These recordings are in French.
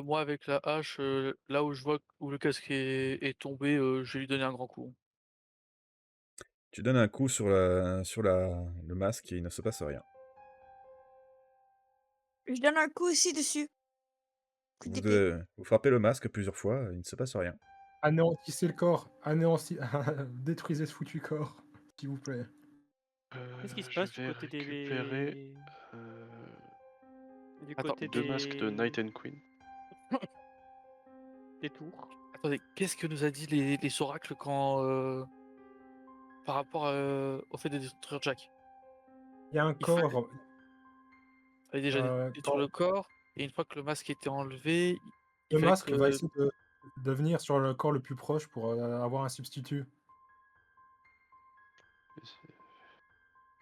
Moi avec la hache, là où je vois où le casque est tombé, je vais lui donner un grand coup. Tu donnes un coup sur le masque et il ne se passe rien. Je donne un coup aussi dessus. Coup d'épée. Vous frappez le masque plusieurs fois, il ne se passe rien. Anéantissez le corps, détruisez ce foutu corps, s'il vous plaît. Qu'est-ce qui se Je passe du vais côté récupérer des euh, du Attends, côté 2 masques de des Knight and Queen. des tours? attendez, qu'est-ce que nous a dit les oracles quand, par rapport, au fait de détruire Jack? Il y a un Il fallait corps, fallait déjà détruire quand le corps et une fois que le masque était enlevé, il le fallait masque va que essayer de venir sur le corps le plus proche pour, avoir un substitut.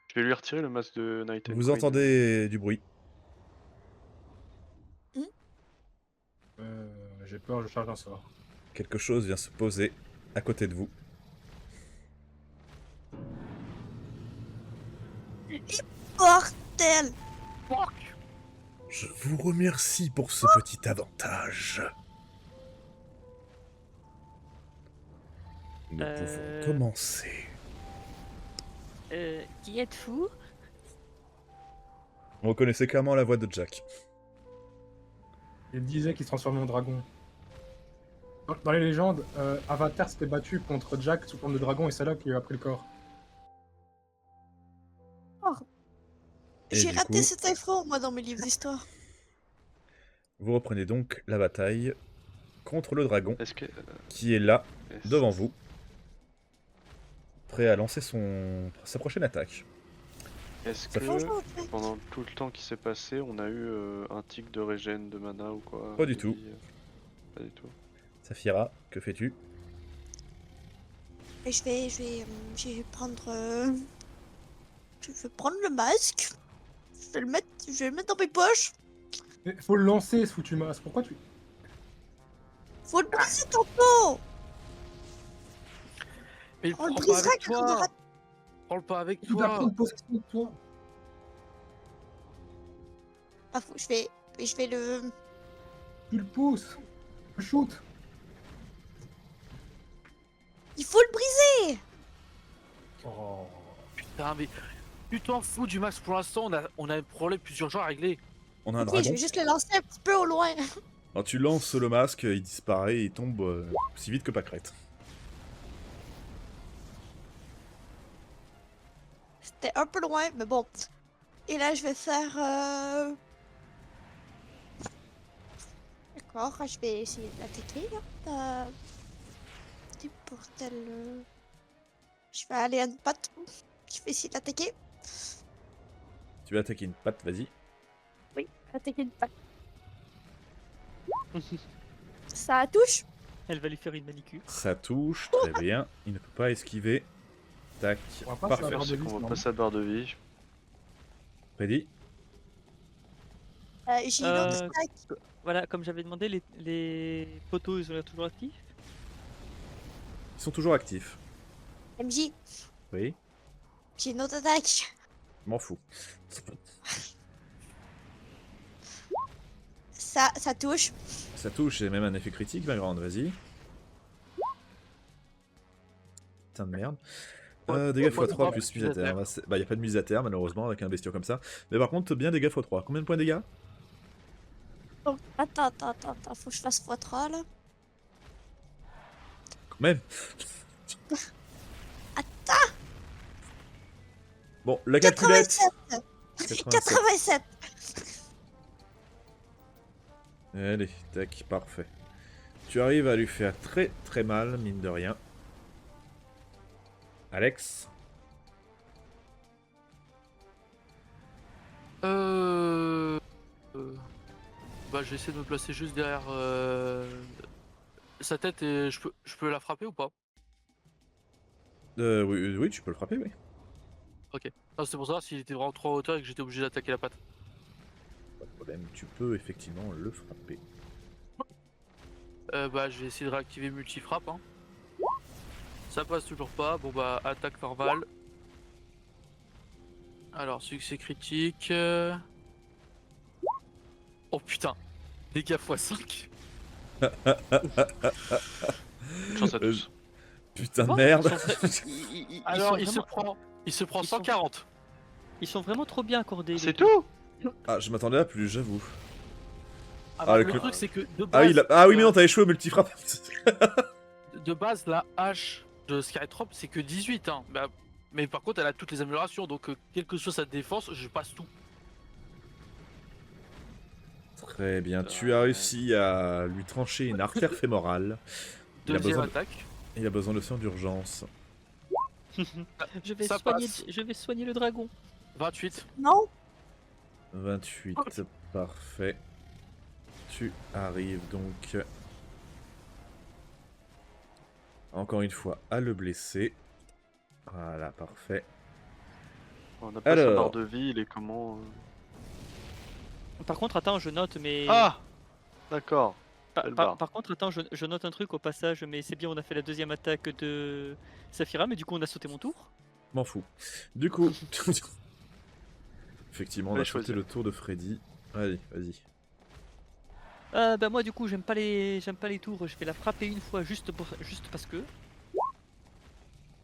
Je vais lui retirer le masque de Knight and Vous Queen. entendez du bruit. Mmh. J'ai peur, je charge un sort. Quelque chose vient se poser à côté de vous. Bordel! fuck! Je vous remercie pour ce petit avantage. Nous pouvons Heu, commencer. qui êtes-vous? Vous reconnaissez clairement la voix de Jack. Il disait qu'il se transformait en dragon. Dans les légendes, Avatar s'était battu contre Jack sous forme de dragon et c'est là qu'il lui a pris le corps. Oh, Et j'ai du raté coup, cette info, moi, dans mes livres d'histoire. vous reprenez donc la bataille contre le dragon Est-ce que. qui est là, est-ce- devant vous, prêt à lancer sa prochaine attaque. Est-ce Ça que Bonjour, Jack. pendant tout le temps qui s'est passé, on a eu un tic de régène de mana ou quoi Pas du de tout. vie, Pas du tout. Saphira, que fais-tu? Et je vais prendre, je vais prendre le masque. Je vais le mettre dans mes poches. Mais faut le lancer ce foutu masque, pourquoi tu... Faut le briser tantôt. Mais le On le prends pas brisera avec quand on aura... toi! Prends-le pas avec Il doit toi! prendre possession de toi. Ah, je vais le... Tu le pousses. Le shoot. Il faut le briser. Oh. Putain, mais tu t'en fous du max pour l'instant, on a un problème plus urgent à régler. On a un Ok, je dragon. vais juste le lancer un petit peu au loin. Alors tu lances le masque, il disparaît et il tombe aussi vite que pâquerette. C'était un peu loin, mais bon. Et là, je vais faire... D'accord, je vais essayer de l'attaquer, là. Petit portel... Je vais aller à une patte. Je vais essayer de l'attaquer. Tu vas attaquer une patte, vas-y. Oui, attaquer une patte. Ça touche. Elle va lui faire une manicure. Ça touche, très bien. Il ne peut pas esquiver. Tac, On va pas parfait. savoir. C'est de vie, qu'on va non. passer à barre de vie. Ready? J'ai une autre Euh, attaque. Voilà, comme j'avais demandé, les poteaux, ils ont l'air toujours actifs? Ils sont toujours actifs. MJ, Oui, j'ai une autre attaque. je m'en fous. Ça touche. Ça touche, c'est même un effet critique, ma grande, vas-y. Putain de merde. Dégâts x3 plus mise à terre. Bah, y a pas de mise à terre, malheureusement, avec un bestiau comme ça. Mais par contre, bien dégâts x3. Combien de points de dégâts? Oh, attends. Faut que je fasse x3 là. Quand même. Bon, la calculette. 87. 87. 87. Allez, tac, parfait. Tu arrives à lui faire très très mal, mine de rien. Alex? Euh... Bah, je vais essayer de me placer juste derrière sa tête et je peux la frapper ou pas? Oui, oui, tu peux le frapper, oui. Ok. Non, c'était pour savoir s'il était vraiment trop en hauteur et que j'étais obligé d'attaquer la patte. Pas de problème, tu peux effectivement le frapper. Bah, je vais essayer de réactiver multi-frappe. Hein. Ça passe toujours pas. Bon, bah, attaque normale. Alors, succès critique. Oh putain. Dégâts x5. Chance à tous. Putain de Bon, merde. Alors, il sont vraiment- se prend ils sont- 140. ils sont vraiment trop bien accordés. C'est les tout. Ah, je m'attendais à plus, j'avoue. Ah, Ah, bah, le le clou- truc, c'est que de Ah base, oui, ah oui, mais non, t'as échoué au multifrappe. de base, la hache de Skytrop, c'est que 18. Hein. Bah, mais par contre, elle a toutes les améliorations. Donc, quelle que soit sa défense, je passe tout. Très bien, tu as réussi à lui trancher une artère fémorale. Il a Deuxième besoin, attaque. il a besoin de soins d'urgence. Ça passe. Je vais soigner le dragon. 28. Non. 28, parfait. Tu arrives donc... Encore une fois, à le blesser. Voilà, parfait. On a pas sa Alors. barre de vie, il est comment Par contre, attends, je note, mais. Ah d'accord. belle barre. Par contre, attends, je note un truc au passage, mais c'est bien, on a fait la deuxième attaque de Saphira, mais du coup, on a sauté mon tour. M'en fous. Du coup... Effectivement, on a Allez, sauté choisir. le tour de Freddy. Allez, vas-y. Bah moi, du coup, j'aime pas les tours. Je vais la frapper une fois juste parce que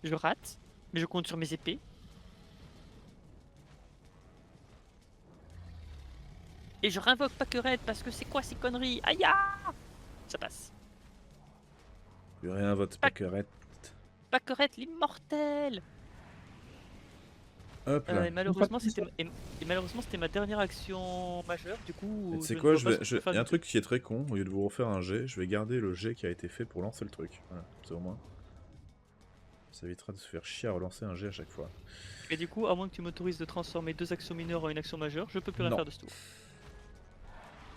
je rate, mais je compte sur mes épées. Et je réinvoque Paquerette parce que c'est quoi ces conneries? Aïe! Ça passe. Plus rien, votre Paquerette. Paquerette l'immortel! Hop là. Et malheureusement, c'était ma dernière action majeure. Du coup, Et tu sais ne quoi, dois pas il faire y a un du truc qui est très con, au lieu de vous refaire un jet, je vais garder le jet qui a été fait pour lancer le truc. Voilà, c'est au moins. Ça évitera de se faire chier à relancer un jet à chaque fois. tout. Et du coup, à moins que tu m'autorises de transformer 2 actions mineures en une action majeure, je peux plus rien Non. faire de ce tour.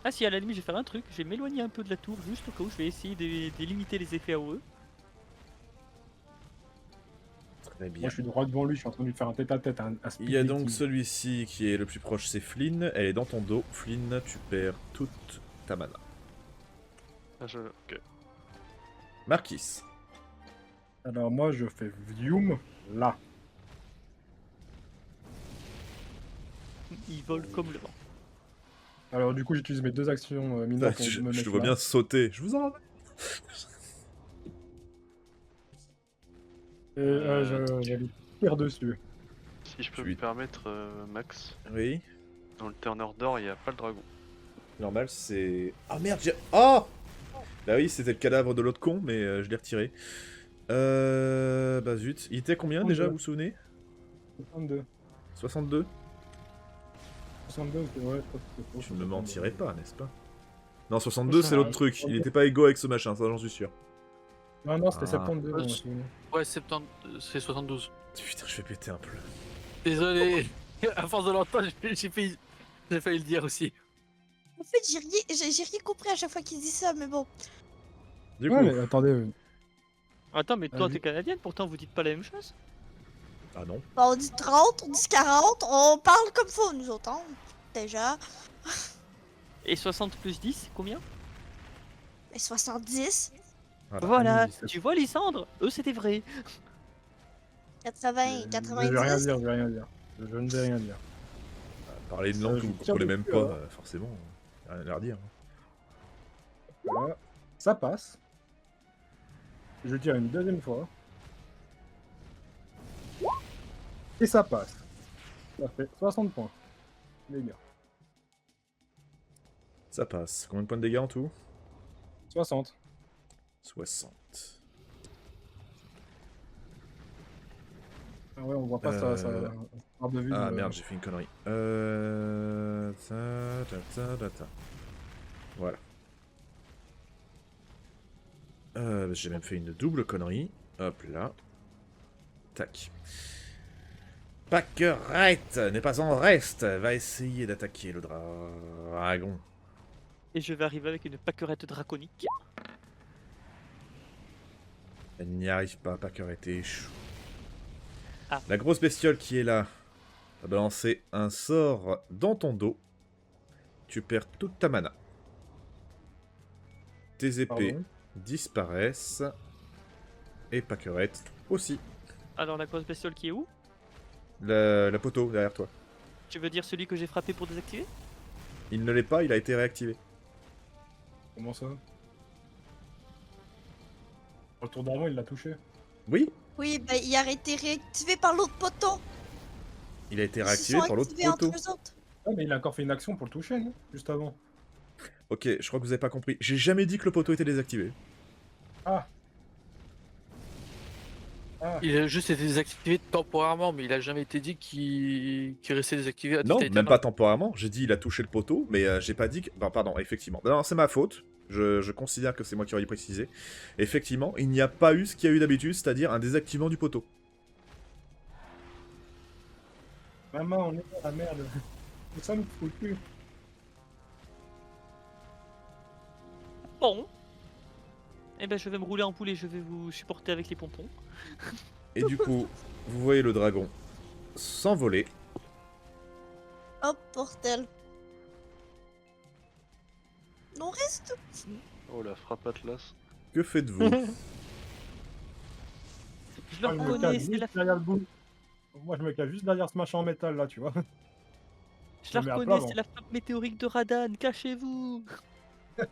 Ah si, à la limite, je vais faire un truc. Je vais m'éloigner un peu de la tour, juste au cas où je vais essayer de limiter les effets AOE. Très bien. Moi, je suis droit devant lui, je suis en train de lui faire un tête-à-tête, un speed Il y a donc dating. celui-ci qui est le plus proche, c'est Flynn. Elle est dans ton dos. Flynn, tu perds toute ta mana. Ah, ok. Marquis. Alors moi, je fais Vium là. Il vole comme le vent. Alors du coup, j'utilise mes 2 actions mineures pour Je me te mettre vois là. bien sauter. Je vous en rappelle. Et je lui tire dessus. Si je peux Tu- me permettre, Max, Oui. dans le Turner d'or, il n'y a pas le dragon. Normal, c'est... Ah merde, j'ai... Oh Bah oui, c'était le cadavre de l'autre con, mais je l'ai retiré. Bah zut. Il était combien déjà, vous vous souvenez 62. 62 62, ouais, je crois que c'était Tu ne me mentirais pas, n'est-ce pas? Non, 62 c'est l'autre truc. Il était pas égaux avec ce machin, ça j'en suis sûr. Non, non, c'était Ah. 72, je me souviens. Ouais, 70, c'est 72. Putain, je vais péter un plomb. Désolé. À force de l'entendre, j'ai failli le dire aussi. En fait, j'ai rien compris à chaque fois qu'il dit ça, mais bon. Du Ouais, coup... mais attendez, Attends, mais toi Vas-y. t'es canadienne, pourtant vous dites pas la même chose. Ah non. Bah, on dit 30, on dit 40, on parle comme faut, nous autres, hein, déjà. Et 60 plus 10, c'est combien? Et 70, Voilà, 17. tu vois Lysandre, eux c'était vrai. 80, Je vais rien 90. dire, je vais rien dire. Je ne vais rien dire. Parler une langue que je vous tire comprenez même dessus, pas, hein. forcément. Rien à leur dire. Voilà. Ça passe. Je tire une deuxième fois. Et ça passe. Ça fait 60 points. Les gars. Ça passe. Combien de points de dégâts en tout 60. 60. Ah ouais, on voit pas ça barre de vue. Ah merde, j'ai fait une connerie. Ta. Voilà. J'ai même fait une double connerie. Hop là. Tac. Paquerette n'est pas en reste. Va essayer d'attaquer le dragon. Et je vais arriver avec une paquerette draconique. Elle n'y arrive pas, Paquerette échoue. Ah. La grosse bestiole qui est là va balancer un sort dans ton dos. Tu perds toute ta mana. Tes épées Pardon. disparaissent. Et Paquerette aussi. Alors la grosse bestiole qui est où? La poteau derrière toi. Tu veux dire celui que j'ai frappé pour désactiver? Il ne l'est pas, il a été réactivé. Comment ça? Le tour d'avant, il l'a touché. Oui, Oui, bah il a été réactivé par l'autre poteau. il a été Ils se réactivé sont par l'autre activés entre poteau. eux autres. Ah, mais il a encore fait une action pour le toucher, non? Juste avant. Ok, je crois que vous avez pas compris. J'ai jamais dit que le poteau était désactivé. Ah. Ah. Il a juste été désactivé temporairement, mais il a jamais été dit qu'il restait désactivé à Non, titre même éternel. pas temporairement. J'ai dit il a touché le poteau, mais j'ai pas dit que... Ben, pardon, effectivement. Non, c'est ma faute. Je considère que c'est moi qui aurais dû préciser. Effectivement, il n'y a pas eu ce qu'il y a eu d'habitude, c'est-à-dire un désactivement du poteau. Maman, on est dans la merde. Ça nous fout le cul. Bon. Eh ben je vais me rouler en poulet, je vais vous supporter avec les pompons. Et du coup, vous voyez le dragon s'envoler. Oh, bordel. Non, reste. Oh la frappe Atlas. Que faites-vous? Je le Moi, je me reconnais, cache c'est la... juste derrière le bout. Moi, je me cache juste derrière ce machin en métal là, tu vois. je la me mets à reconnais, plat, bon. c'est la frappe météorique de Radan, cachez-vous. La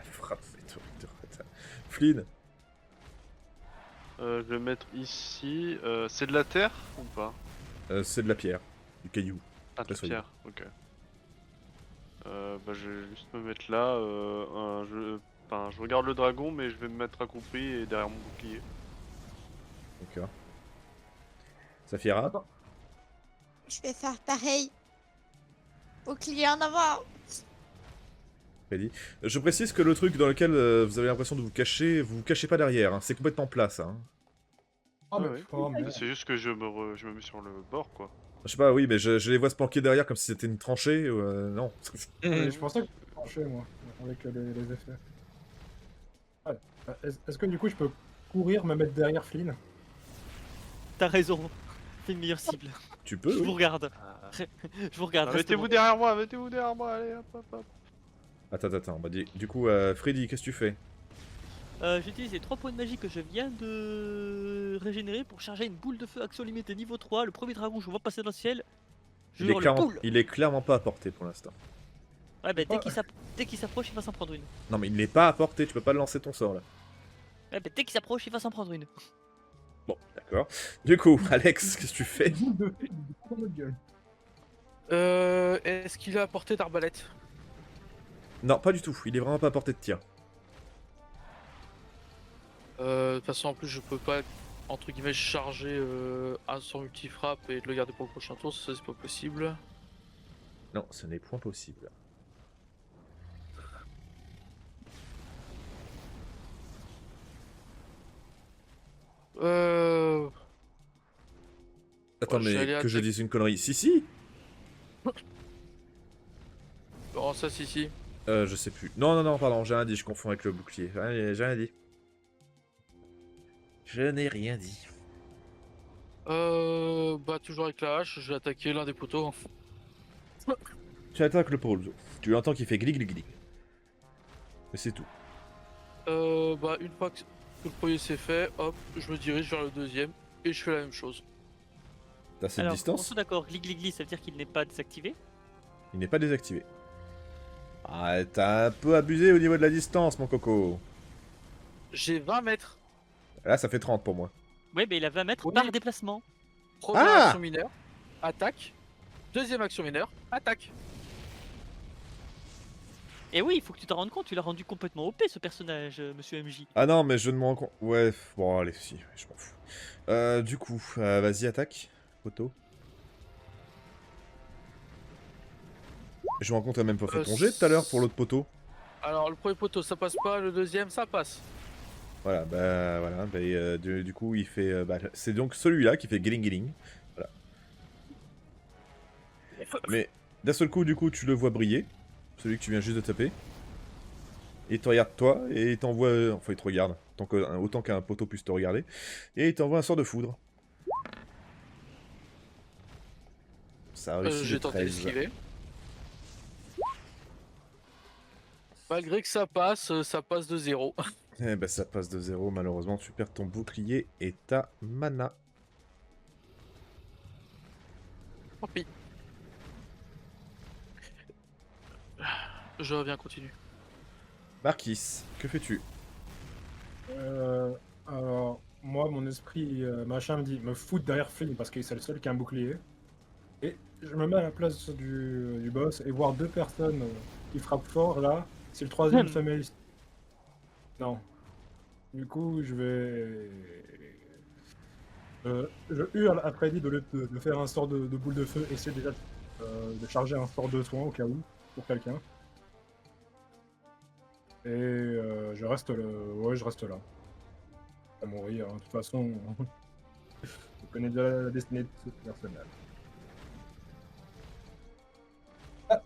frappe météorique de Radan. Flynn, Je vais mettre ici. C'est de la terre ou pas? c'est de la pierre, du caillou. Ah, de Très la solide. pierre, ok. Bah, je vais juste me mettre là. Enfin, je regarde le dragon, mais je vais me mettre accroupi et derrière mon bouclier. D'accord. Saphira, Attends. Je vais faire pareil. Bouclier en avant. Freddy. Je précise que le truc dans lequel vous avez l'impression de vous cachez pas derrière. Hein. C'est complètement plat, ça. Hein. Oh, mais... Ouais. oh, merde. C'est juste que je me mets sur le bord, quoi. Je sais pas, oui, mais je les vois se planquer derrière comme si c'était une tranchée. Non. Ouais, je pensais que je tranchais, moi, avec les effets. Ouais. Est-ce que du coup, je peux courir, me mettre derrière Flynn? T'as raison. C'est une meilleure cible. Tu peux, Je vous oui. regarde. Ah. Je vous regarde. Mettez-vous restez derrière moi, allez, hop, hop, hop. Attends. Bah, du coup, Freddy, qu'est-ce que tu fais? bon. J'utilise les 3 points de magie que je viens de régénérer pour charger une boule de feu action limitée niveau 3. Le premier dragon, je vois passer dans le ciel. Je hurle boule. Il est clairement pas à portée pour l'instant. Ouais, bah Oh. dès qu'il s'approche, il va s'en prendre une. Non, mais il n'est pas à portée, tu peux pas lancer ton sort là. Ouais, bah dès qu'il s'approche, il va s'en prendre une. Bon, d'accord. Du coup, Alex, qu'est-ce que tu fais? Boule de Flynn, dans notre gueule. Est-ce qu'il a à portée d'arbalète? Non, pas du tout, il est vraiment pas à portée de tir. De toute façon, en plus, je peux pas, entre guillemets, charger un sort multifrappe et de le garder pour le prochain tour, ça c'est pas possible. Non, ce n'est point possible. Attends, je vais aller mais que je attaquer. dise une connerie. Si. Oh, ça, si. Je sais plus. Non, pardon, j'ai rien dit, je confonds avec le bouclier. J'ai rien dit. Je n'ai rien dit. Bah, toujours avec la hache, je vais attaquer l'un des poteaux. Tu attaques le pôle. Tu entends qu'il fait glig. Mais c'est tout. Bah, une fois que le premier c'est fait, hop, je me dirige vers le deuxième et je fais la même chose. T'as cette Alors, on distance, est d'accord, gli, ça veut dire qu'il n'est pas désactivé. il n'est pas désactivé. Ah, t'as un peu abusé au niveau de la distance, mon coco. J'ai 20 mètres. Là, ça fait 30 pour moi. Ouais, mais il a 20 mètres Oui. par déplacement. Première Ah action mineure, attaque. Deuxième action mineure, attaque. Et oui, il faut que tu t'en rendes compte, tu l'as rendu complètement OP ce personnage, monsieur MJ. Ah non, mais je ne me rends compte. Ouais, bon, allez, si, je m'en fous. Du coup, vas-y, attaque, poteau. Je me rends compte, t'as même pas fait ton jet tout à l'heure pour l'autre poteau. Alors, le premier poteau ça passe pas, le deuxième ça passe. Voilà, du coup, il fait. C'est donc celui-là qui fait gling. Voilà. Mais d'un seul coup, du coup, tu le vois briller. Celui que tu viens juste de taper. Et il te regarde toi, et il t'envoie. Enfin, il te regarde. Autant qu'un poteau puisse te regarder. Et il t'envoie un sort de foudre. Ça a réussi J'ai de tenté 13. d'esquiver. Malgré que ça passe de 0. Eh ben, ça passe de 0. Malheureusement, tu perds ton bouclier et ta mana. Tant pis. Je reviens, continue. Marquis, que fais-tu? Alors, moi, mon esprit machin me dit me foutre derrière Flynn parce que c'est le seul qui a un bouclier. Et je me mets à la place du boss et voir deux personnes qui frappent fort là, si le troisième se met ici. Non. Du coup, je vais. Je hurle à Freddy de faire un sort de boule de feu, essayer déjà de charger un sort de soin au cas où, pour quelqu'un. Et je reste là. Ouais, je reste là. À mourir, hein. De toute façon, je connais déjà la destinée de ce personnage. Ah,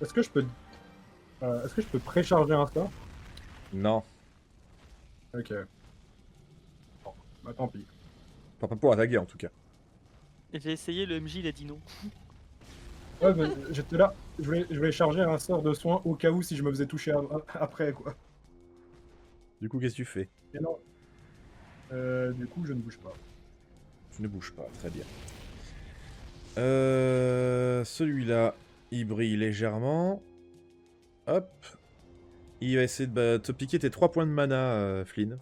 est-ce que je peux. Est-ce que je peux précharger un sort? Non, Ok. Bon, bah tant pis. pas pour attaquer en tout cas. J'ai essayé, le MJ il a dit non. Ouais, mais j'étais là, je voulais charger un sort de soin au cas où si je me faisais toucher après, quoi. Du coup, qu'est-ce que tu fais? Et non. Du coup, je ne bouge pas. Tu ne bouges pas, très bien. Celui-là, il brille légèrement. Hop. Il va essayer de te piquer tes 3 points de mana, Flynn.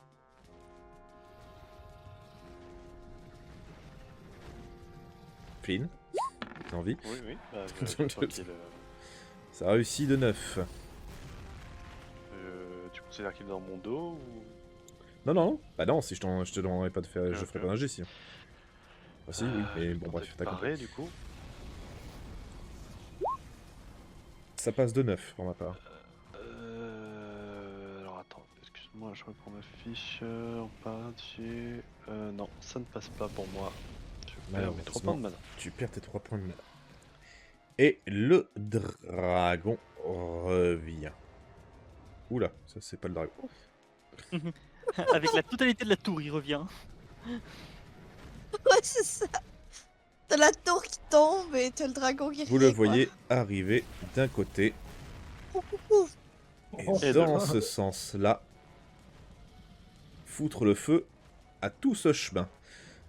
Flynn, t'as envie? Oui, oui. Bah, je crois qu'il, Ça réussit de 9. tu considères qu'il est dans mon dos ou... Non, non, bah non, si je te demanderais pas de faire, Ok, je ferais ok. pas d'un jet si. Bah si, oui, mais bon bref, t'as compris. Du coup. Ça passe de 9 pour ma part. Alors attends, excuse-moi, je reprends ma fiche. On partit. Non, ça ne passe pas pour moi. Je perds mes 3 points de mana. Tu perds tes 3 points de mana. Et le dragon revient. Oula, ça c'est pas le dragon. Avec la totalité de la tour, il revient. Ouais, c'est ça. T'as la tour qui tombe et t'as le dragon qui Vous le revient, quoi. voyez arriver d'un côté. Ouf, ouf, ouf. Et Oh, dans ce sens-là, foutre le feu à tout ce chemin.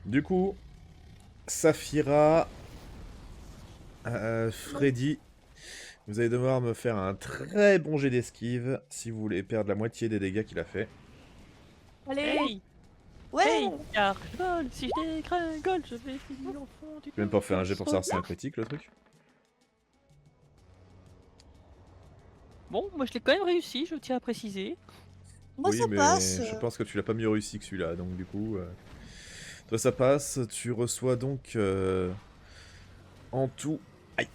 Du coup, Saphira, Freddy, vous allez devoir me faire un très bon jet d'esquive si vous voulez perdre la moitié des dégâts qu'il a fait. Hey, Ouais. hey, car je vole, si je dégringole, je vais finir au fond du Je vais même pas faire un jet pour savoir si c'est un critique le truc. Bon, moi je l'ai quand même réussi, je tiens à préciser. Moi, Oui, ça mais passe. je pense que tu l'as pas mieux réussi que celui-là, donc du coup... Toi ça passe, tu reçois donc en tout... Aïe.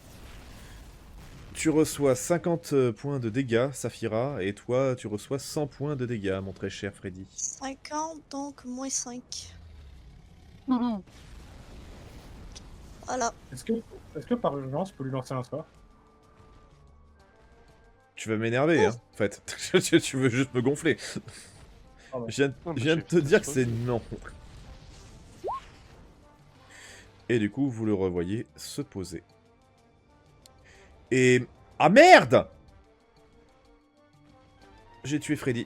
Tu reçois 50 points de dégâts, Saphira, et toi tu reçois 100 points de dégâts, mon très cher Freddy. 50, donc moins 5. Non, Voilà. Est-ce que par urgence, je peux lui lancer un sort? Tu vas m'énerver, hein, en fait. Tu veux juste me gonfler. Ah ouais. Je viens de te dire que c'est non. Et du coup, vous le revoyez se poser. Et... Ah merde! J'ai tué Freddy.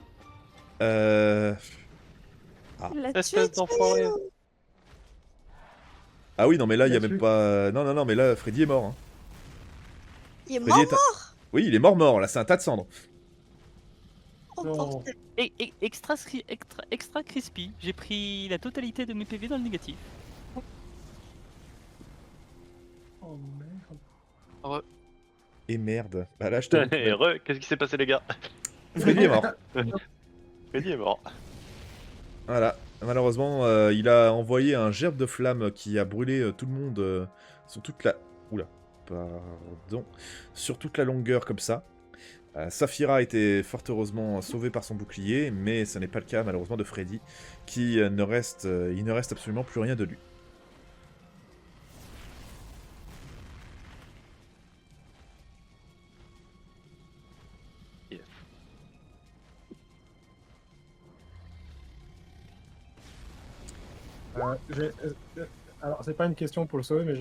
Il l'a tué, Espèce d'enfoiré. Théo. Ah oui, non, mais là, il y a Bien même sûr. pas... Non, non, non, mais là, Freddy est mort. Hein. Il est Freddy mort. est... Oui, il est mort, là, c'est un tas de cendres. Oh, Non. bordel. extra crispy, j'ai pris la totalité de mes PV dans le négatif. Oh merde. Et merde. Bah là, je te... Et qu'est-ce qui s'est passé, les gars? Freddy est mort. Freddy est mort. Voilà. Malheureusement, il a envoyé un gerbe de flamme qui a brûlé tout le monde sur toute la... Oula. Pardon. Sur toute la longueur comme ça. Saphira a été fort heureusement sauvée par son bouclier, mais ce n'est pas le cas malheureusement de Freddy, qui il ne reste absolument plus rien de lui. Yes. Alors, c'est pas une question pour le sauver, mais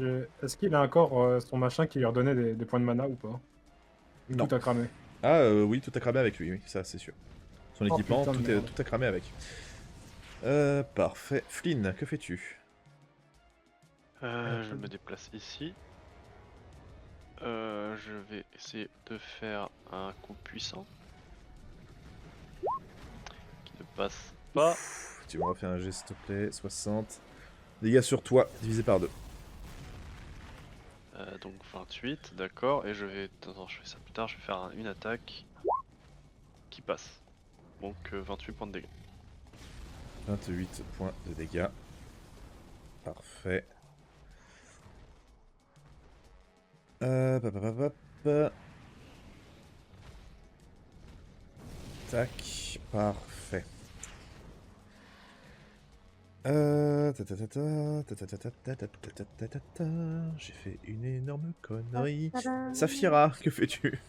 est-ce qu'il a encore son machin qui lui redonnait des points de mana ou pas? Non. Tout a cramé. Ah oui, tout a cramé avec lui, oui, ça c'est sûr. Son Oh, équipement, putain de merde. tout a cramé avec. Parfait. Flynn, que fais-tu? Je me déplace ici. Je vais essayer de faire un coup puissant. Qui ne passe pas. Tu me refais un jet s'il te plaît. 60. Dégâts sur toi, divisé par 2. Donc 28, d'accord. Et je vais... Attends, je fais ça plus tard. Je vais faire une attaque qui passe. Donc 28 points de dégâts. 28 points de dégâts. Parfait. Pap, pap, pap, pap. Tac, parfait. J'ai fait une énorme connerie. Tadam. Saphira, que fais-tu?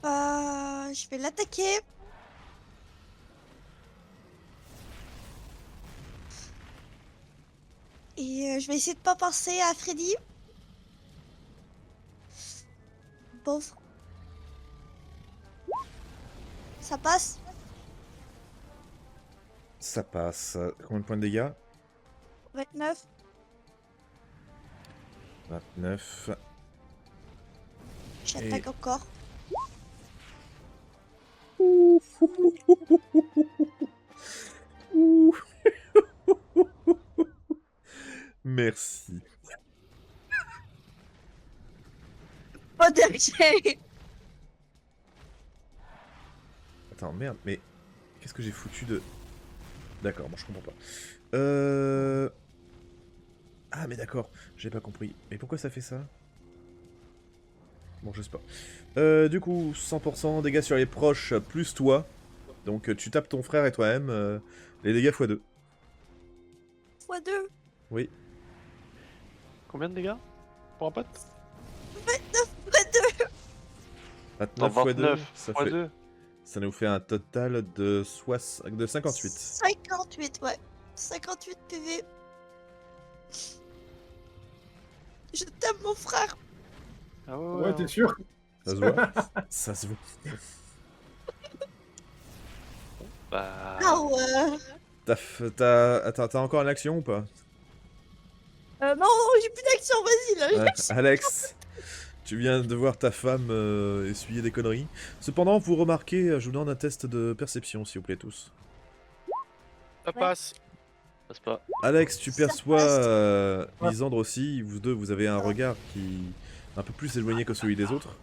Je vais l'attaquer. Et je vais essayer de pas penser à Freddy. Pauvre. Ça passe. Ça passe. Combien de points de dégâts? 29. 29. J'attaque encore. Merci. Pas de Attends, merde, mais qu'est-ce que j'ai foutu de... D'accord, bon, je comprends pas. Ah, mais d'accord, j'ai pas compris. Mais pourquoi ça fait ça? Bon, je sais pas. Du coup, 100% dégâts sur les proches, plus toi. Donc tu tapes ton frère et toi-même, les dégâts x2. x2. Oui. Combien de dégâts pour un pote? 29 x2. 29 Non, x2, 29 ça x fait... 2. Ça nous fait un total de 58. 58, ouais. 58 PV. Je t'aime, mon frère. Ah Ouais, t'es sûr? Ça se voit. Ça se voit. Bah... Ah ouais. T'as encore une action ou pas? Non, j'ai plus d'action, vas-y, là. Ouais, Alex, tu viens de voir ta femme essuyer des conneries. Cependant, vous remarquez, je vous demande un test de perception, s'il vous plaît, tous. Ça Ouais. passe. Passe pas. Alex, tu Ça perçois Ouais. Lisandre aussi. Vous deux, vous avez un regard qui est un peu plus éloigné que celui des autres.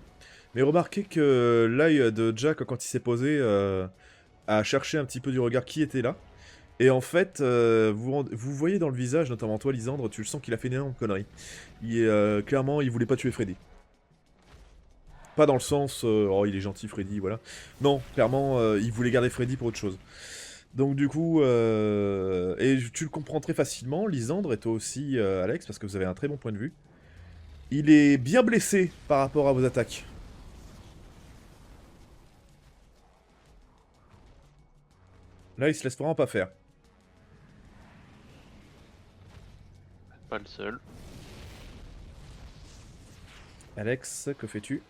Mais remarquez que l'œil de Jack, quand il s'est posé, a cherché un petit peu du regard qui était là. Et en fait, vous voyez dans le visage, notamment toi, Lisandre, tu le sens qu'il a fait une énorme connerie. Clairement, il voulait pas tuer Freddy. Pas dans le sens, oh il est gentil Freddy, voilà. Non, clairement, il voulait garder Freddy pour autre chose. Donc du coup, et tu le comprends très facilement, Lisandre, et toi aussi, Alex, parce que vous avez un très bon point de vue. Il est bien blessé par rapport à vos attaques. Là, il se laisse vraiment pas faire. Pas le seul. Alex, que fais-tu?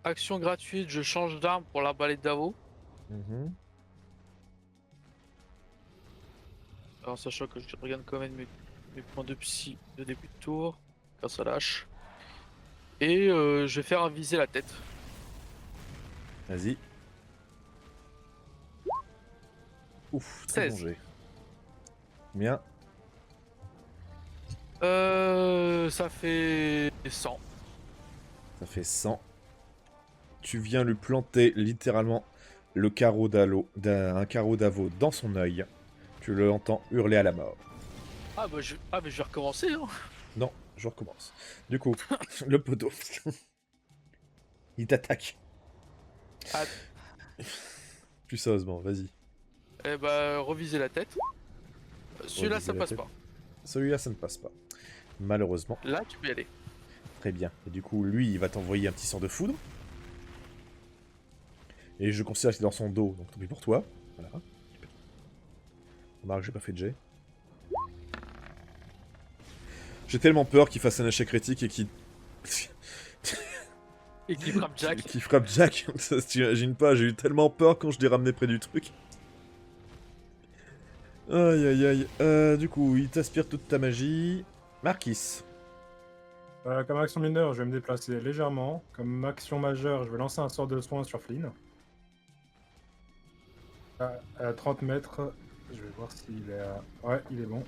Action gratuite, je change d'arme pour l'arbalète d'Avo. Mhm. En sachant que je regarde quand même mes points de psy de début de tour, quand ça lâche. Et je vais faire viser la tête. Vas-y. Ouf, très bon 16. jet. Bien. Ça fait 100. Ça fait 100. Tu viens lui planter littéralement le carreau un carreau d'avo dans son œil. Tu l'entends hurler à la mort. Ah bah mais je vais recommencer hein. Non, je recommence. Du coup, le poteau. Il t'attaque. Ah. Plus sérieusement, vas-y. Eh bah reviser la tête. Celui-là Reviser ça la passe tête. pas. Celui-là, ça ne passe pas. Malheureusement. Là tu peux y aller. Très bien. Et du coup, lui, il va t'envoyer un petit sort de foudre. Et je considère que c'est dans son dos, donc tant pis pour toi. Voilà. Remarque, j'ai pas fait de jet. J'ai tellement peur qu'il fasse un échec critique et qu'il... Et qui frappe Jack. qui frappe Jack. Ça, t'imagines pas, j'ai eu tellement peur quand je l'ai ramené près du truc. Aïe aïe aïe. Du coup, il t'aspire toute ta magie. Marquis. Comme action mineure, je vais me déplacer légèrement. Comme action majeure, je vais lancer un sort de soin sur Flynn. À 30 mètres, je vais voir s'il est à... Ouais, il est bon.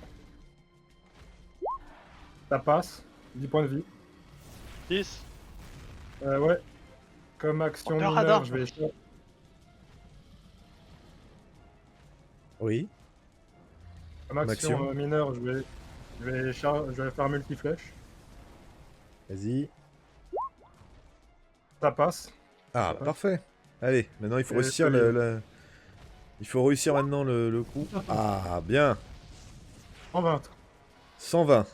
Ça passe. 10 points de vie. 10. Ouais. Comme action Porteur mineure, radar. je vais... Oui. Comme action mineure, je vais faire multi-flèche. Vas-y. Ça passe. Ah, bah, parfait. Allez, maintenant il faut Et réussir solide. Il faut réussir maintenant le coup. Ah, bien. 120. 120.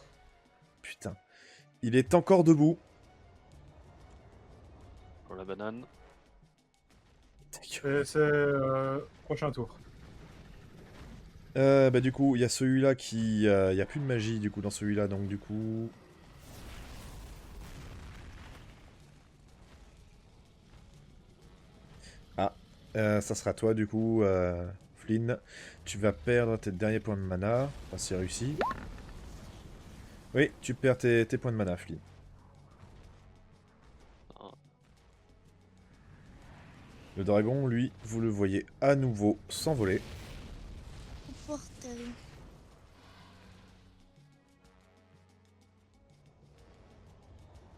Putain. Il est encore debout. Pour la banane. Et c'est prochain tour. Bah du coup, il y a celui-là qui... Il n'y a plus de magie du coup dans celui-là, donc du coup... Ah, ça sera toi du coup, Flynn. Tu vas perdre tes derniers points de mana. Enfin, c'est réussi. Oui, tu perds tes points de mana, Flynn. Ah. Le dragon, lui, vous le voyez à nouveau s'envoler. Oh, bordel.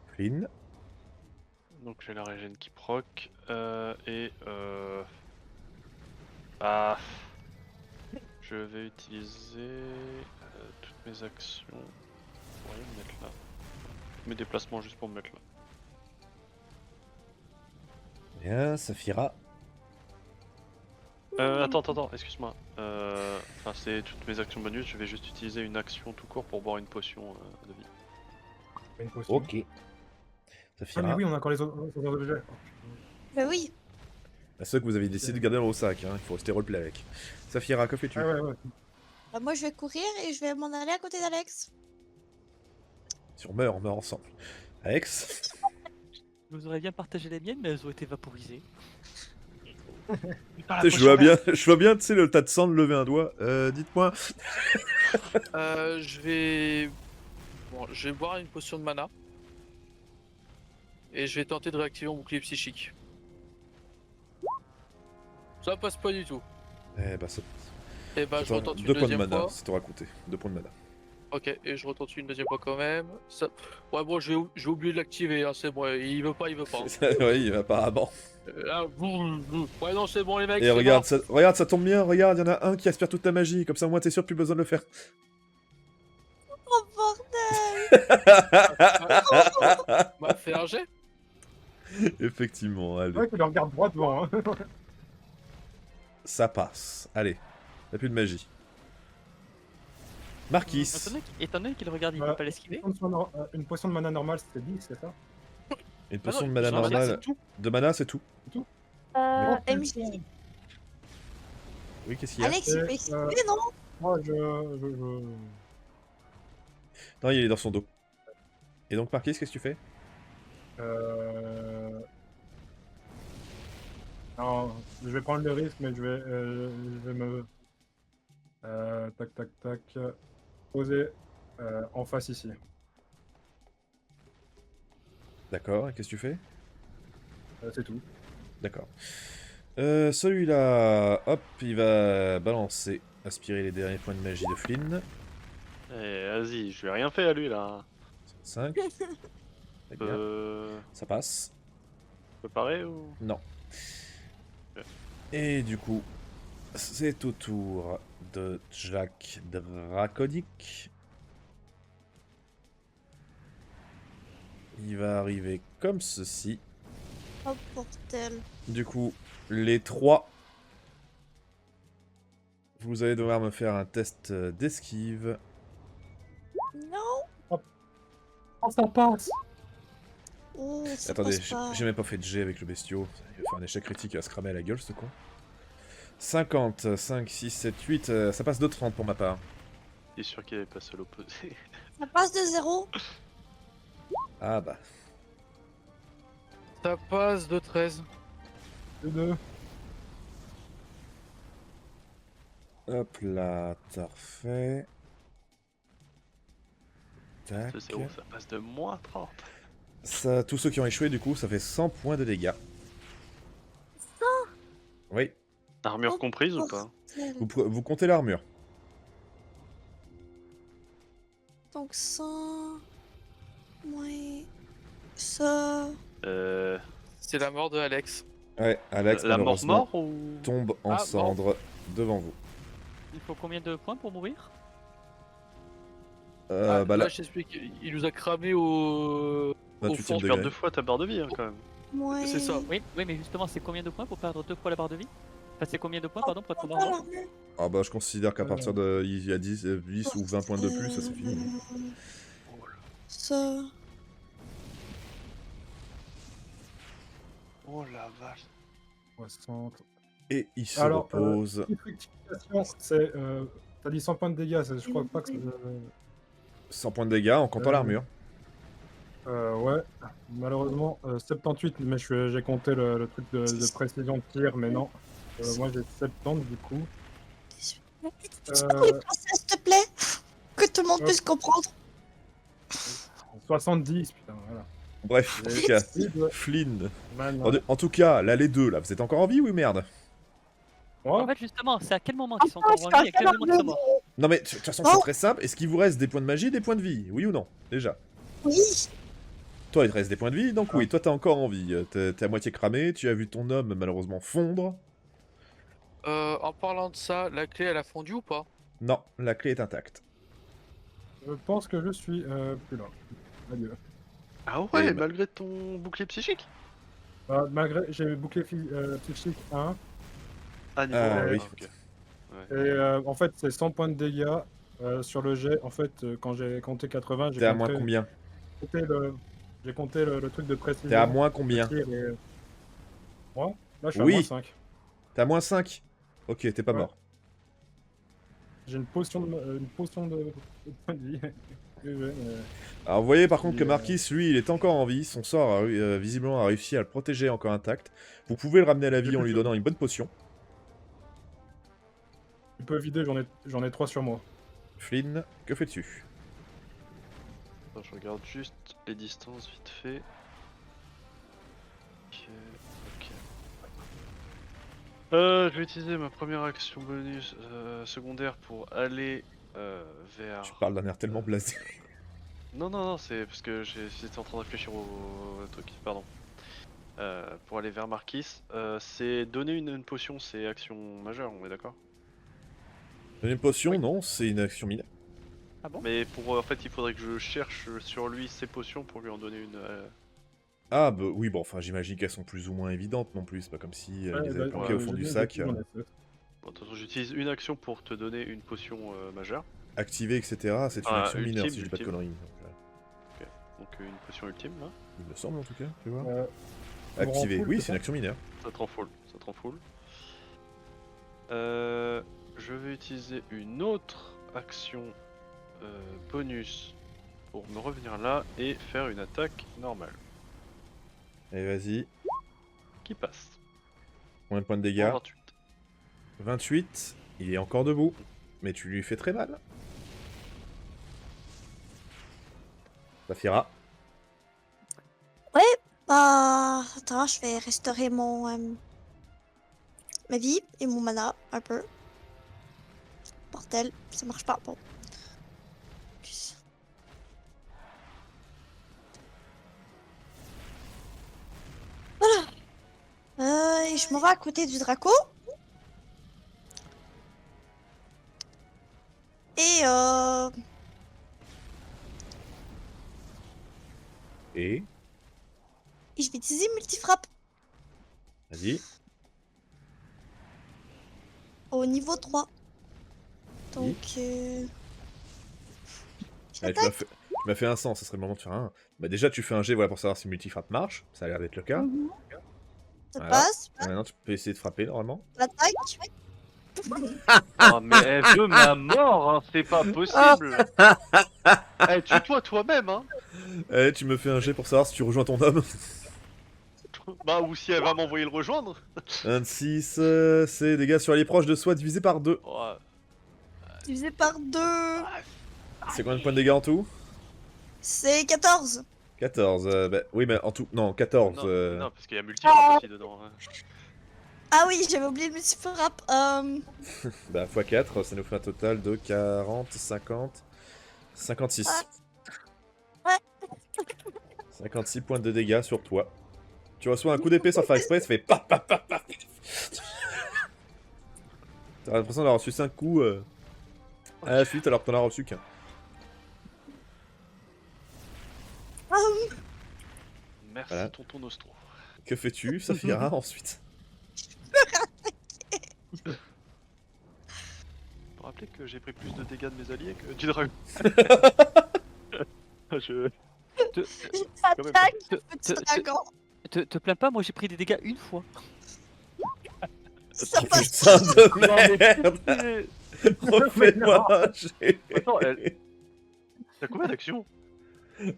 Flynn. Donc j'ai la régène qui proc. Ah. Je vais utiliser toutes mes actions. Pour aller me mettre là. Mes déplacements juste pour me mettre là. Bien, Saphira. Attends, excuse-moi. Enfin, c'est toutes mes actions bonus. Je vais juste utiliser une action tout court pour boire une potion de vie. Une potion. Ok. Ah mais Saphira. oui, on a encore les autres objets. Bah oui. Bah, ceux que vous avez décidé de garder dans vos sacs, hein. Il faut rester roleplay avec. Saphira, que fais-tu? Ouais. Bah, moi, je vais courir et je vais m'en aller à côté d'Alex. Si on meurt ensemble. Alex. Je vous aurais bien partagé les miennes, mais elles ont été vaporisées. Je vois bien, tu sais, le tas de sang de lever un doigt. Dites-moi. Je vais... Bon, je vais boire une potion de mana. Et je vais tenter de réactiver mon bouclier psychique. Ça passe pas du tout. Eh bah, ça... Et bah, je Attends, retente une 2 points de deuxième mana, fois. ça t'aura coûté. 2 points de mana. Ok, et je retente une deuxième fois quand même. Ça... Ouais, bon, je vais oublier de l'activer, hein, c'est bon, il veut pas. Oui, apparemment. Là, ouais, non, c'est bon, les mecs. Et c'est regarde, bon. regarde, ça tombe bien. Regarde, il y en a un qui aspire toute ta magie. Comme ça, au moins, t'es sûr, plus besoin de le faire. Oh, bordel. Bah, fais un jet. Effectivement, allez. Ouais, qu'il le regarde droit devant. Hein. Ça passe. Allez, y'a plus de magie. Marquis. Étant donné qu'il regarde, il Ouais. peut pas l'esquiver. Une potion de mana normale, c'était 10, c'est ça? Une Ah non, potion de mana genre, là, normale. c'est tout. De mana, c'est tout. MJ. Oui, qu'est-ce qu'il y a? Alex, il peut esquiver, non? Moi, Non, il est dans son dos. Et donc, Marquis, qu'est-ce que tu fais? Non, je vais prendre le risque, mais je vais me... tac, poser en face ici. D'accord, et qu'est-ce que tu fais? C'est tout. D'accord. Celui-là, hop, il va balancer, aspirer les derniers points de magie de Flynn. Eh, vas-y, je lui ai rien fait à lui là. 5. Très bien, ça passe. Peut parer ou. Non. Ok. Et du coup, c'est au tour de Jack Draconic. Il va arriver comme ceci. Oh, bordel. Du coup, les 3, vous allez devoir me faire un test d'esquive. Non. Oh, ça passe! Oh, ça Attendez, passe pas. j'ai même pas fait de jet avec le bestiau. Il va faire un échec critique, il va se cramer à la gueule, ce con. 50, 5, 6, 7, 8, ça passe de 30 pour ma part. T'es sûr qu'il avait passé à l'opposé. Ça passe de 0. Ah bah. Ça passe de 13. Les deux. Hop là, t'as refait. Tac. Ce zéro, ça passe de moins 30. Ça, tous ceux qui ont échoué, du coup, ça fait 100 points de dégâts. Oui. Armure Oh, comprise ou pas? bordel. Vous comptez l'armure. Donc 100 moins ça. C'est la mort de Alex. Ouais, Alex, La mort malheureusement, mort ou... tombe en Ah, mort. cendres devant vous. Il faut combien de points pour mourir? Ah, Bah là, là, je t'explique, il nous a cramé au 28e fond. Tu perds degré. 2 fois ta barre de vie hein, quand même. Moins. C'est ça. Oui, mais justement, c'est combien de points pour perdre 2 fois la barre de vie? Enfin, c'est combien de points, pardon, pour être Oh, mort? l'armure. Ah bah je considère qu'à partir de... Il y a 10 ou 20 points de plus, ça c'est fini. Ça. Oh la vache. 60. Et il se Alors, repose. Petite rectification, c'est. T'as dit 100 points de dégâts, je crois pas que c'est. 100 points de dégâts en comptant l'armure. Ouais, malheureusement 78, mais j'ai compté le truc de précision de tir, mais non. Moi j'ai 70 du coup. Tu peux les passer, s'il te plaît? Que tout le monde Hop. puisse comprendre. 70, putain, voilà. Bref, en tout cas, Ouais, Flynn. maintenant. En tout cas, là les deux, là, vous êtes encore en vie ou merde? Moi, En fait, justement, c'est à quel moment qu'ils sont encore en vie et à quel moment ils sont morts? Non mais de toute façon Oh. c'est très simple, est-ce qu'il vous reste des points de magie et des points de vie? Oui ou non? Déjà. Oui. Toi il te reste des points de vie, donc oui, toi t'es encore en vie. T'es à moitié cramé, tu as vu ton homme malheureusement fondre. En parlant de ça, la clé, elle a fondu ou pas? Non, la clé est intacte. je pense que je suis plus là. Adieu. Ah ouais, Et bah- malgré ton bouclier psychique? Malgré, j'ai bouclé psychique 1, Ah, niveau Ah, 1, oui. ok. et en fait c'est 100 points de dégâts sur le jet. En fait, quand j'ai compté 80, T'es à moins combien? J'ai compté le truc de précision. T'es à moins combien? de tir et- Moi Là, je suis Oui. à moins 5. T'es à moins 5? Ok, t'es pas Ouais. mort. J'ai une potion de points de vie. Alors vous voyez par contre que Et, Marquis, lui, il est encore en vie. Son sort a visiblement a réussi à le protéger encore intact. Vous pouvez le ramener à la vie en lui donnant une bonne potion. Tu peux vider, j'en ai 3 sur moi. Flynn, que fais-tu? Attends, je regarde juste les distances vite fait. Ok, ok. Je vais utiliser ma première action bonus secondaire pour aller vers... Tu parles d'un air tellement blasé. Non, non, non, c'est parce que j'étais en train de réfléchir au truc, pardon. Pour aller vers Marquis, c'est donner une potion, c'est action majeure, on est d'accord? Donner une potion, non, c'est une action mineure. Mais pour en fait, il faudrait que je cherche sur lui ses potions pour lui en donner une. Ah bah oui, bon, enfin j'imagine qu'elles sont plus ou moins évidentes non plus. C'est pas comme si ils les avaient planquées au fond du sac. Bon, de toute façon, j'utilise une action pour te donner une potion majeure. Activer, etc. C'est une action mineure ultime, si je dis pas de ultime. conneries. Donc une potion ultime là. Il me semble en tout cas, tu vois. me Activer, rend full, oui, c'est c'est une action mineure. Ça te rend full, ça te rend full. Je vais utiliser une autre action bonus pour me revenir là et faire une attaque normale Allez, vas-y. qui passe. Combien de points de En dégâts? 28. 28. Il est encore debout. Mais tu lui fais très mal. Saphira. Attends, je vais restaurer ma vie et mon mana un peu. Bordel, ça marche pas. Bon. Voilà. Et je m'en vais à côté du Draco. Et Et... je vais utiliser multifrappe Vas-y. au niveau 3. Donc, Allez, j'attaque. tu m'as fait un 100, ça serait le moment de faire un. Bah déjà tu fais un G voilà, pour savoir si multifrappe marche. Ça a l'air d'être le cas. Ça Voilà. passe. Maintenant tu peux essayer de frapper normalement. L'attaque. Oh mais elle veut ma mort, hein, c'est pas possible. Eh, tue-toi toi-même, hein. Allez, tu me fais un G pour savoir si tu rejoins ton homme. Bah ou si elle va m'envoyer le rejoindre. 26, c'est dégâts sur les proches de soi divisé par 2. Ouais. Divisé par 2. C'est combien de points de dégâts en tout? C'est 14. 14. Bah, oui, mais en tout. Non, 14. Non, non, parce qu'il y a multi-frappe aussi dedans. Hein. Ah oui, j'avais oublié le multifrappe. Bah, x4, ça nous fait un total de 40, 50, 56. Ouais. 56 points de dégâts sur toi. Tu reçois un coup d'épée sans faire exprès, ça fait paf paf paf paf. T'as l'impression d'avoir reçu 5 coups à la suite alors que t'en as reçu qu'un. Merci, Voilà. tonton Nostro. Que fais-tu, Saphira, ensuite? Faut rappeler que j'ai pris plus de dégâts de mes alliés que du dragon. Je... Attaque, Te, petit te- dragon. te plains pas, moi j'ai pris des dégâts une fois. Ça passe. Putain de merde! Refais-moi un jet. Attends, t'as combien d'actions?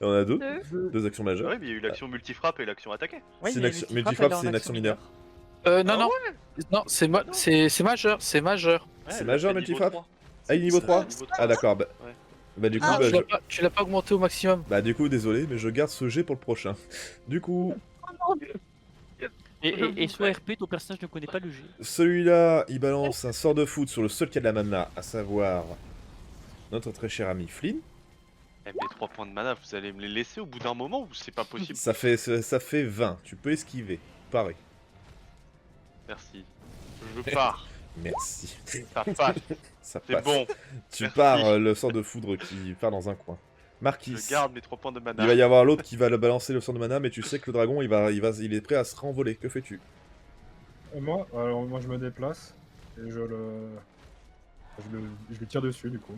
On a deux. Deux. Deux actions Ah majeures. oui, mais il y a eu l'action multifrappe et l'action attaquée. Ouais, C'est une mais action- multifrappe, multifrappe, elle est en c'est une action mineure. Non, Ah non. Non, c'est Ah non. c'est majeur, c'est majeur. C'est le majeur, niveau multifrappe 3. Ah, il est niveau 3? Niveau Ah, d'accord. Bah, Ouais. bah du coup, Ah, bah, Tu l'as pas augmenté au maximum. bah, du coup, désolé, mais je garde ce jet pour le prochain. Du coup, Et sur RP, ton personnage ne connaît pas le G. celui-là, il balance un sort de foot sur le seul qui a de la mana, à savoir notre très cher ami Flynn. Eh, mes 3 points de mana, vous allez me les laisser au bout d'un moment ou c'est pas possible? Ça fait 20. Tu peux esquiver. Pareil. Merci. Je pars. Merci. Ça passe. Ça C'est passe. bon. Tu Merci. pars le sort de foudre qui part dans un coin. Marquis. Je garde mes 3 points de mana. Il va y avoir l'autre qui va le balancer le sort de mana, mais tu sais que le dragon, il est prêt à se renvoler. Que fais-tu? Moi, alors, moi je me déplace et je lui tire dessus du coup.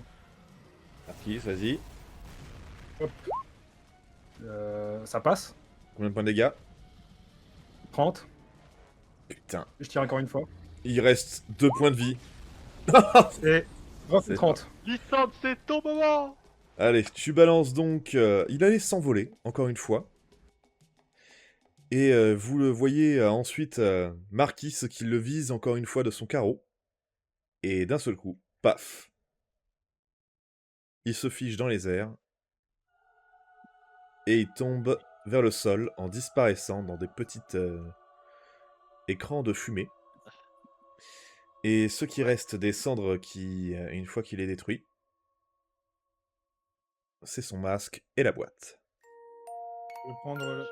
Marquis, vas-y. Ça passe. Combien de points de dégâts? 30. Putain. Je tire encore une fois. Il reste 2 points de vie. Et refais C'est 30. Lissandre, c'est ton moment. Allez, tu balances donc... il allait s'envoler, encore une fois. Et vous le voyez ensuite, Marquis qui le vise encore une fois de son carreau. Et d'un seul coup, paf. Il se fige dans les airs. Et il tombe vers le sol en disparaissant dans des petites écrans de fumée. Et ce qui reste des cendres qui, une fois qu'il est détruit, c'est son masque et la boîte. Je vais prendre